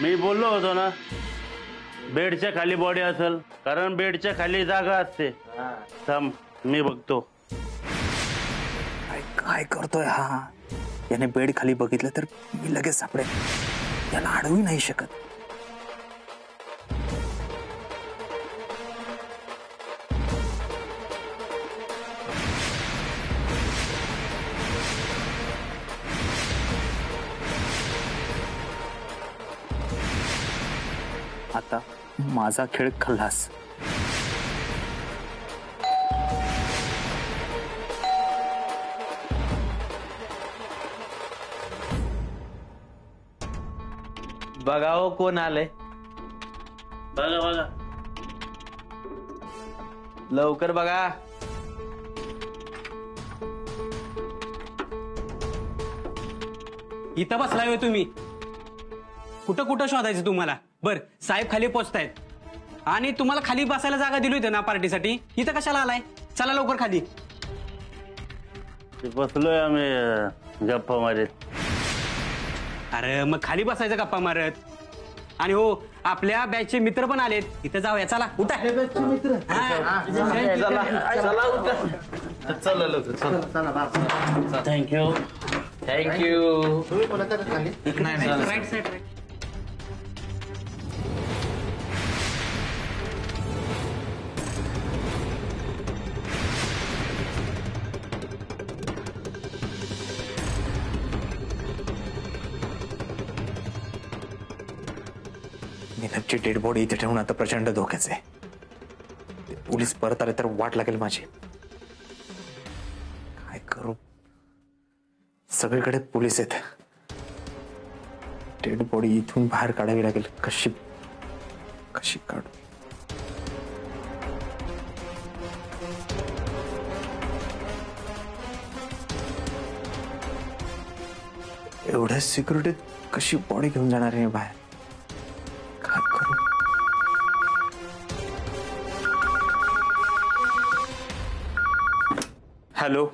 मी बोललो होतो ना, बेडच्या खाली बॉडी असेल, कारण बेडच्या खाली जागा असते. थांब मी बघतो. काय करतोय हा? याने बेड खाली बघितलं तर मी लगेच सापडेल. याला अडवू नाही शकत. आता माझा खेळ खल्लास. बघा हो कोण आले. बघा बघा लवकर बघा. इथं बसलाय होय तुम्ही? कुठं कुठं शोधायचं तुम्हाला? बर साहेब खाली पोचतायत आणि तुम्हाला खाली बसायला जागा दिली होती ना पार्टीसाठी. इथं कशाला आलाय? चला लवकर खाली. बसलोय आम्ही गप्पा मारीत. अरे मग खाली बसायचं गप्पा मारत. आणि हो आपल्या बॅचचे मित्र पण आलेत. इथं जाऊया चला. उठा. चला लवकर चला. थँक्यू. थँक्यू. Right side. नीलमची डेड बॉडी इथे ठेवून आता प्रचंड धोक्याच आहे. पोलीस परत आले तर वाट लागेल माझी. काय करू? सगळीकडे पोलीस आहेत. डेड बॉडी इथून बाहेर काढावी लागेल. कशी कशी काढू? एवढ्या सिक्युरिटीत कशी बॉडी घेऊन जाणार आहे बाहेर? काय करू? हॅलो.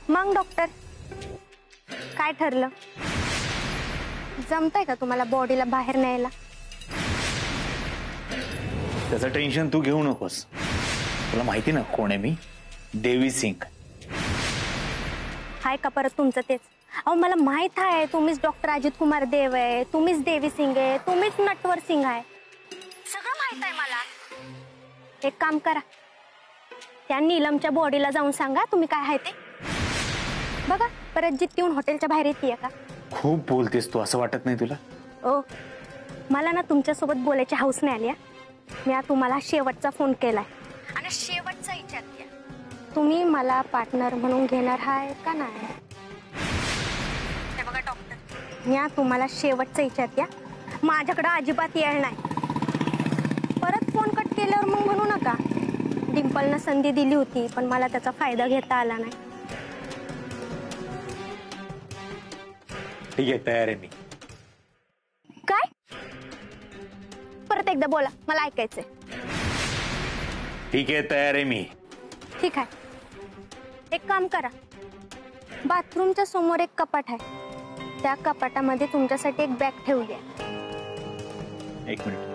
मग डॉक्टर काय ठरलं? जमतंय का तुम्हाला बॉडीला बाहेर न्यायला? त्याचं टेन्शन तू घेऊ नकोस. तुला माहिती ना कोण आहे मी? देवी सिंग. हाय का परत तुमचं तेच? अहो मला माहित आहे तुम्हीच डॉक्टर अजित कुमार देव आहे, तुम्हीच देवी सिंग आहे, तुम्हीच नटवर सिंग आहे. सगळं माहित आहे मला. एक काम करा, त्या नीलमच्या बॉडीला जाऊन सांगा तुम्ही काय आहे ते. बघा परत जितकी येऊन हॉटेलच्या बाहेर येते का? खूप बोलतेस तू, असं वाटत नाही तुला? ओ मला ना तुमच्यासोबत बोलायची हौस नाही आली. मी तुम्हाला शेवटचा फोन केलाय आणि शेवटचा विचारते, तुम्ही मला पार्टनर म्हणून घेणार आहे का नाही? बघा डॉक्टर, मी तुम्हाला शेवटचा विचारते, माझ्याकडे अजिबात येणार नाही. परत फोन कट केल्यावर मग म्हणू नका डिंपलनं संधी दिली होती पण मला त्याचा फायदा घेता आला नाही. ठीक आहे, तयार आहे मी. काय? परत एकदा बोला, मला ऐकायचंय. ठीक आहे, तयार आहे मी. ठीक आहे, एक काम करा, बाथरूमच्या समोर एक कपाट आहे, त्या कपाटामध्ये तुमच्यासाठी एक बॅग ठेवली आहे. एक मिनिट.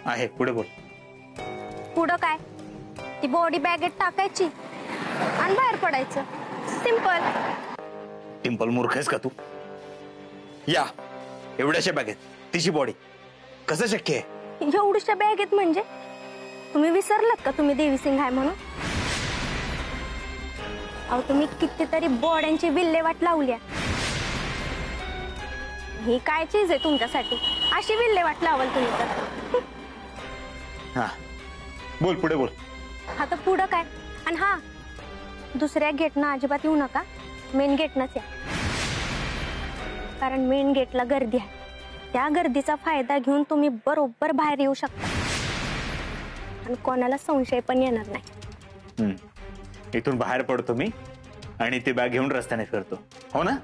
आहे, पुढे बोल. पुढं काय? ती बॉडी बॅगेत टाकायची आणि बाहेर पडायचं. सिंपल. टिम्पल, मूर्ख आहेस का तू? या एवढ्याशा बॅगेत तिची बॉडी कसं शक्य आहे? एवढ्याशा बॅगेत म्हणजे तुम्ही विसरलात का तुम्ही देवी सिंग आहे म्हणून? अहो तुम्ही कितीतरी बॉड्यांची विल्हेवाट लावल्या. ही काय चीज आहे तुमच्यासाठी? अशी विल्हेवाट लावाल तुम्ही तर? हा बोल, पुढे बोल. आता पुढं काय? आणि हा, दुसऱ्या गेटनं अजिबात येऊ नका, मेन गेटनंच या, कारण मेन गेटला गर्दी आहे. त्या गर्दीचा फायदा घेऊन तुम्ही बरोबर बाहेर येऊ शकता आणि कोणाला संशय पण येणार नाही. इथून बाहेर पडतो मी आणि ती बॅग घेऊन रस्त्याने फिरतो, हो ना?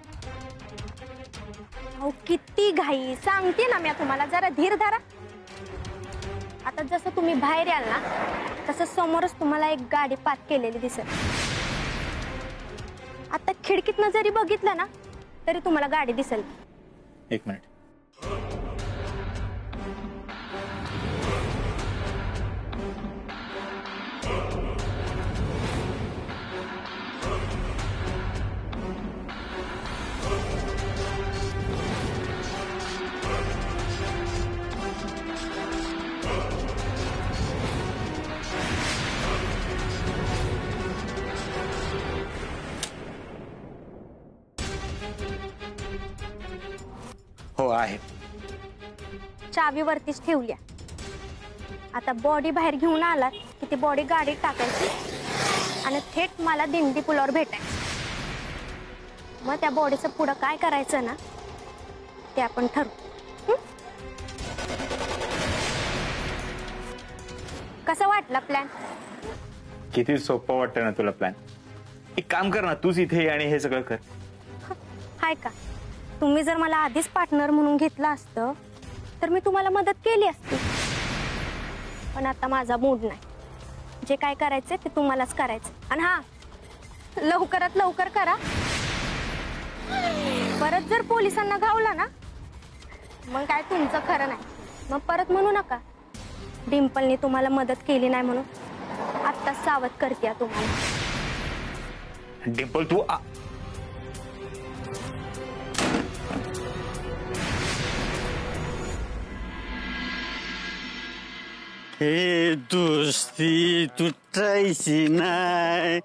अहो किती घाई, सांगते ना मी तुम्हाला, जरा धीर धरा. आता जसं तुम्ही बाहेर याल ना तसं समोरच तुम्हाला एक गाडी पार्क केलेली दिसेल. आता खिडकीतनं जरी बघितलं ना तरी तुम्हाला गाडी दिसेल. एक मिनिट. हो आहे. चावी वरतीच ठेवल्या. आता बॉडी बाहेर घेऊन आलात की ती बॉडी गाडीत टाकायची आणि थेट मला दिंडी पुलावर भेटायचं. मग त्या बॉडीचं पुढं काय करायचं ना ते आपण ठरवू. कसा वाटला प्लॅन? किती सोपं वाटतं ना तुला प्लॅन. एक काम कर ना, तूच इथे ये आणि हे सगळं कर. हाय का, तुम्ही जर मला आधीच पार्टनर म्हणून घेतलं असतं तर मी तुम्हाला मदत केली असती. पण आता माझा मूड नाही. जे काय करायचंय ते तुम्हालाच करायचं. आणि हा, लवकरात लवकर करा. परत जर पोलिसांना घावला ना मग काय तुमचं खरं नाही. मग परत म्हणू नका डिंपलने तुम्हाला मदत केली नाही म्हणून. आत्ता सावध करते तुम्हाला. डिंपल तू हे दोस्ती तुटायची नाही,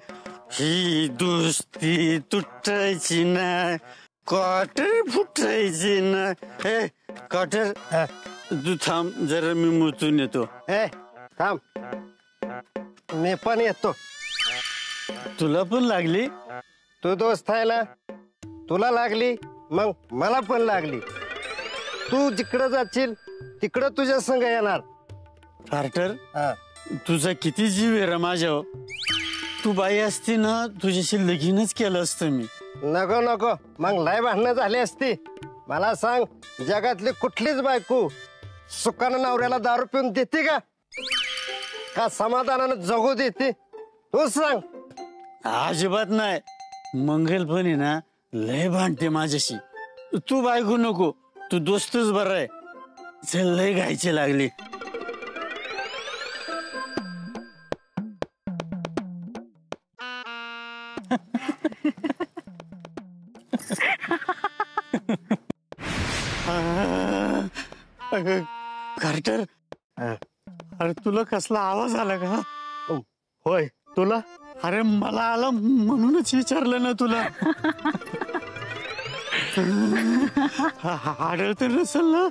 ही दोस्ती तुटायची नाही, क्वार्टर फुटायची नाही. हे क्वार्टर तू थांब जरा, मी मुतून येतो. ए थांब, मी पण येतो. तुला पण लागली? तू दोस्त आहे ना, तुला लागली मग मला पण लागली. तू जिकडं जाशील तिकडं तुझ्या संग येणार. क्वार्टर हा. तुझा किती जीव आहे रे माझ्यावर. तू बाई असती ना तुझ्याशी लगीनच केलं असतं मी. नको नको, मग लय भांडणं झाली असती. मला सांग, जगातली कुठलीच बायको सुखानं नवऱ्याला दारू पिऊन देते का? का समाधानानं जगू देते? तू सांग. अजिबात नाही. मंगल पण आहे ना लय भांडते माझ्याशी. तू बायको नको, तू दोस्तच बरं आहे. चल, लय घायची लागली. कार्टर, अरे तुला कसला आवाज आला का? होय, तुला? अरे मला आला म्हणूनच विचारलं ना तुला. आढळत नसेल ना?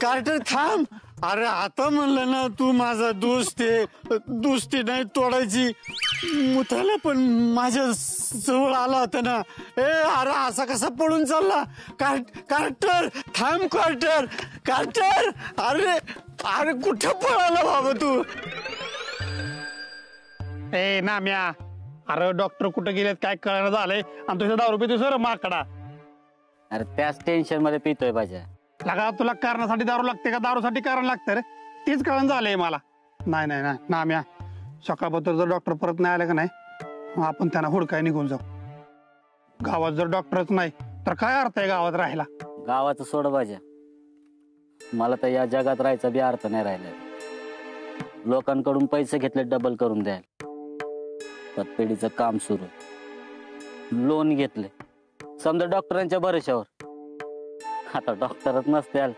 कार्टर थांब. अरे आता म्हणलं ना तू माझा दोस्त आहे, दोस्ती नाही तोडायची. मुताला पण माझ्या जवळ आला होता ना. अरे असा कसा पळून चालला? कार्टर थांब. कार्टर अरे अरे कुठे पळाला बाबा तू? ए नाम्या, अरे डॉक्टर कुठे गेलेत काय कळणं झालंय आणि तुझ्या दारू पितोय सर माकडा. अरे त्याच टेन्शन मध्ये पितोय भाज्या. लगा तुला कारणासाठी दारू लागते का दारूसाठी कारण लागतं रे? तीच कळण झालंय मला. नाही नाही नाही नाम्या, सकाळपत्र जर डॉक्टर परत नाही आले का नाही आपण त्यांना हुडकाय निघून जाऊ. गावात जर डॉक्टरच नाही तर काय अर्थ आहे गावात राहायला? गावाचं सोड भाज्या, मला तर या जगात राहायचा बी अर्थ नाही राहिलाय. लोकांकडून पैसे घेतले डबल करून द्यायला. पतपेढीचं काम सुरू, लोन घेतले समजा डॉक्टरांच्या भरोशावर. आता डॉक्टरच नसत्याल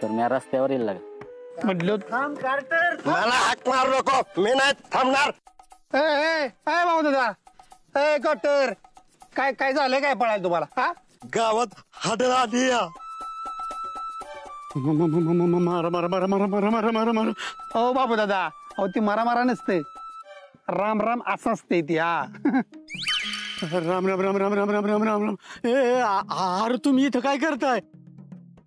तर मी रस्त्यावर येईल लागा. म्हटलं मला हाक मार नको, मी नाही थांबणार. भाऊ दादा, डॉक्टर काय काय झालंय काय पळायला तुम्हाला? हा, गावात हाडळ आली. मारा मारा मारा मारा मारा मारा मारा मारा. ओ बाबू दादा, अहो ती मारा नसते, राम राम असं असते ती. हा राम राम राम राम राम राम राम राम राम. अरे तुम्ही इथं काय करताय?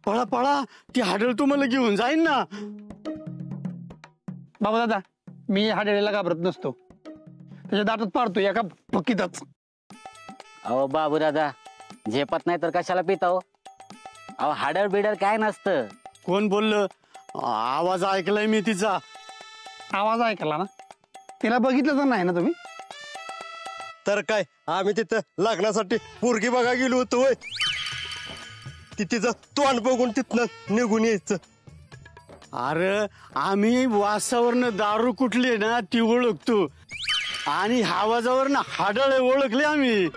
पळा पळा, ती हाडळ तुम्हाला घेऊन जाईन ना. बाबू दादा, मी हाडळीला घाबरत नसतो. त्याच्या दातात पाडतो एका फकीतच. अहो बाबू दादा, झेपत नाही तर कशाला पिता हो? अहो हाडळ बिडळ काय नसतं. कोण बोललं? आवाज ऐकलाय मी तिचा. आवाज ऐकला ना? तिला बघितलं तर नाही ना तुम्ही? तर काय, आम्ही तिथं लग्नासाठी पोरगी बघा गेलो होतो होय. ती तिचं तोंड बघून तिथनं निघून यायचं. अरे आम्ही वासावरनं दारू कुठली ना ती ओळखतो आणि आवाजावरनं हाडळे ओळखले आम्ही.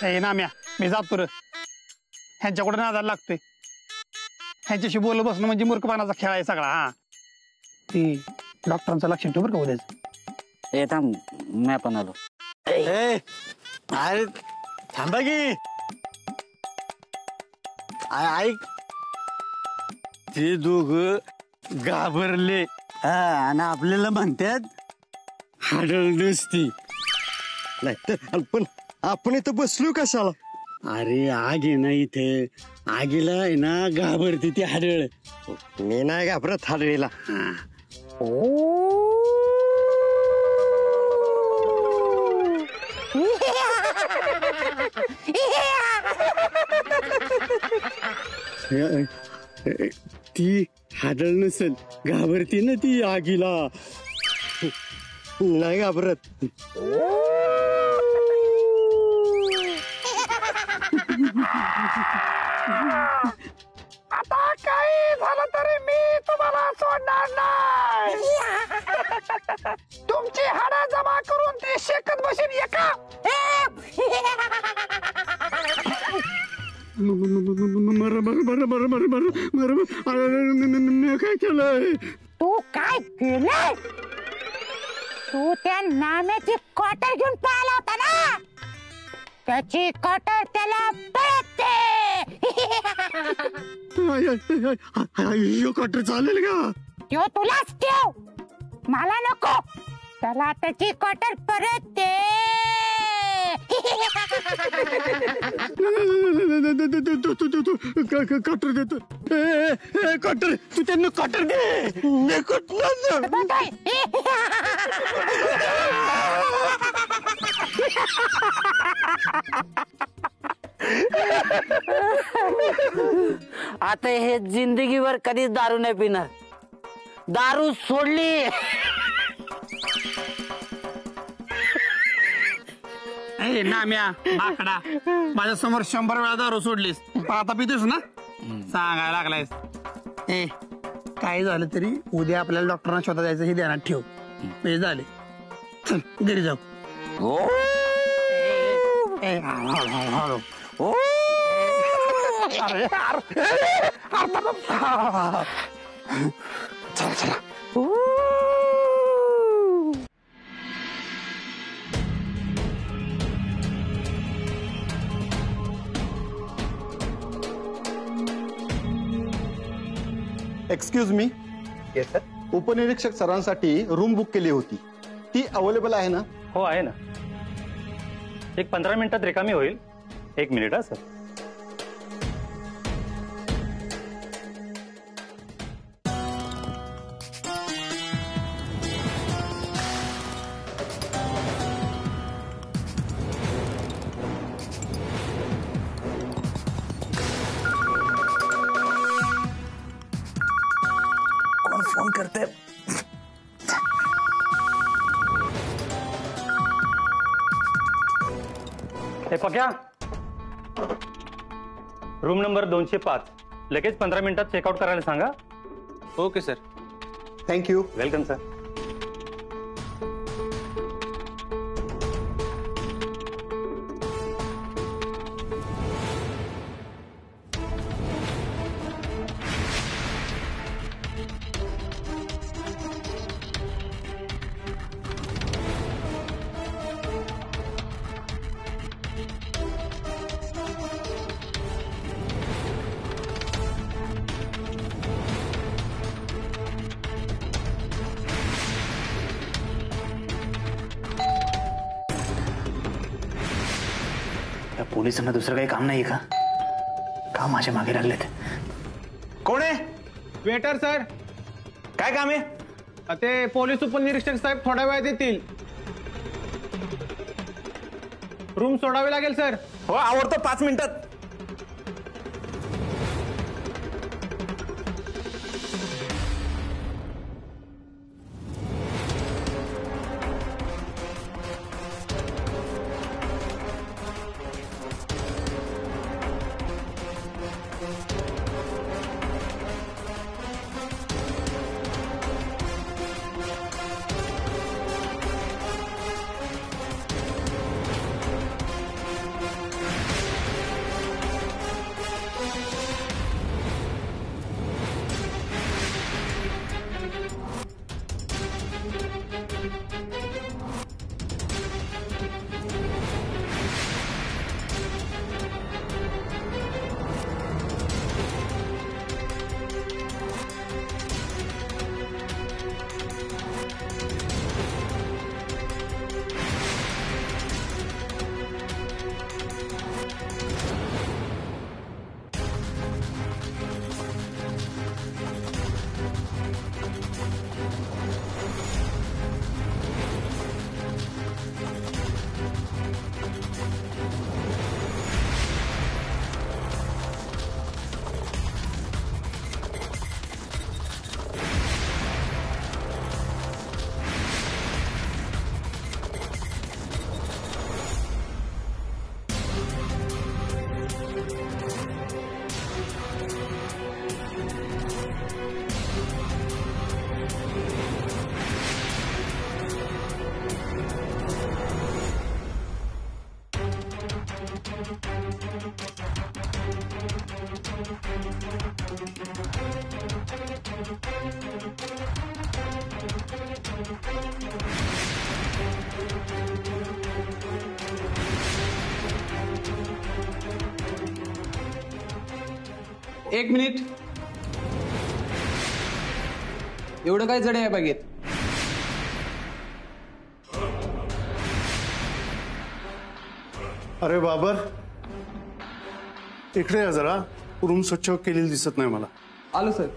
ए नाम्या, मी जातो रे. ह्यांच्याकडे नादाला लागतोय. ह्यांच्याशी बोलत बसणं म्हणजे मूर्खपणाचा खेळ आहे सगळा. हा, ती डॉक्टरांचं लक्ष ठेव बरं का उद्याच. ए थांब, मी पण आलो. ए अरे थांबा की. ऐक, ते दोघ घाबरले आणि आपल्याला म्हणतात हाडळ नसती. नाही तर पण आपण इथं बसलो कशाला? अरे आग आहे ना इथे, आगीला आहे ना घाबरते ती हाडळ. मी नाही घाबरत हाडळीला. ती हाडळ नसेल, घाबरते ना ती आगीला. नाही घाबरत. आता काही झालं तरी मी तुम्हाला सोडणार नाही. तुमची हाडं जमा करून ती शेकत बसेल एका. काय केलंय? तू काय केलंय? तू त्या नाम्याची कॉटर घेऊन पळाला होता ना? त्याची कॉटर त्याला परत कॉटर चालेल का? तो तुलाच ठेव, मला नको. त्याला त्याची कॉटर परत दे. कॉटर देतो. कॉटर, तू त्यांना कॉटर दे. आता हे जिंदगीवर कधीच दारू नाही पिणार. दारू सोडली. ए नाम्या माकडा, माझ्या समोर 100 वेळा दारू सोडलीस, आता पितोस ना? सांगायला लागलायस. ए काय झालं तरी उद्या आपल्याला डॉक्टरांना शोधा जायचं हे ध्यानात ठेव. हे झाले, चल घरी जाऊ. ए हळू. अरे चला. Excuse me. Yes sir. उपनिरीक्षक सरांसाठी रूम बुक केली होती, ती अवेलेबल आहे ना? हो आहे ना. एक 15 मिनिटात रिकामी होईल. 1 मिनिट. हा सर. कोण फोन करते? हे पक्या, रूम नंबर 205 लगेच 15 मिनिटात चेकआउट करायला सांगा. Okay sir. Thank you. Welcome sir. त्या पोलिसांना दुसरं काही काम नाहीये का? का माझ्या मागे लागलेत? कोण आहे? Waiter sir. काय काम आहे? ते पोलीस उपनिरीक्षक साहेब थोड्या वेळात येतील. रूम सोडावी लागेल सर. हो आवडतो 5 मिनिटात. एक मिनिट. एवढं काय जड आहे बागेत? अरे बाबर, इकडे या जरा. रूम स्वच्छ केलेली दिसत नाही मला. आलो सर.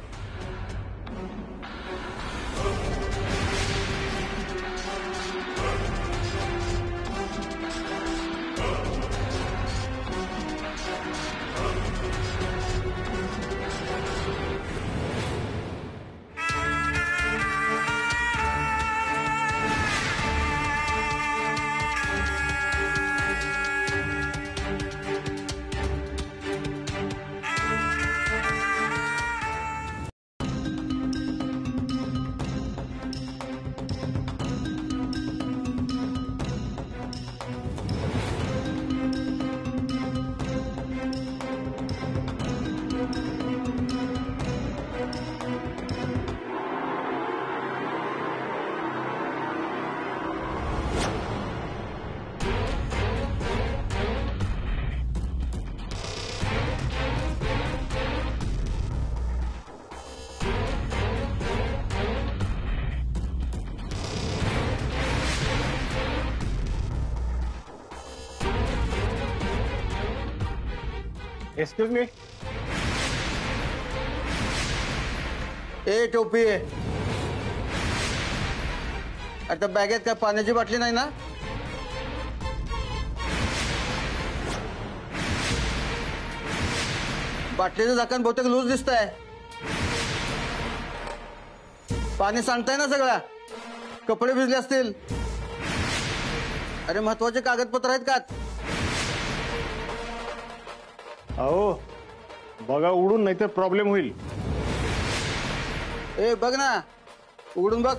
Excuse me. ए टोपी, आता बॅगेत काय पाण्याची बाटली नाही ना? बाटलीचं झाकण बहुतेक लूज दिसत आहे. पाणी सांगताय ना सगळं? कपडे भिजले असतील. अरे महत्वाचे कागदपत्र आहेत का? अहो बघा उडून, नाही तर प्रॉब्लेम होईल. ए बघ ना, उघडून बघ.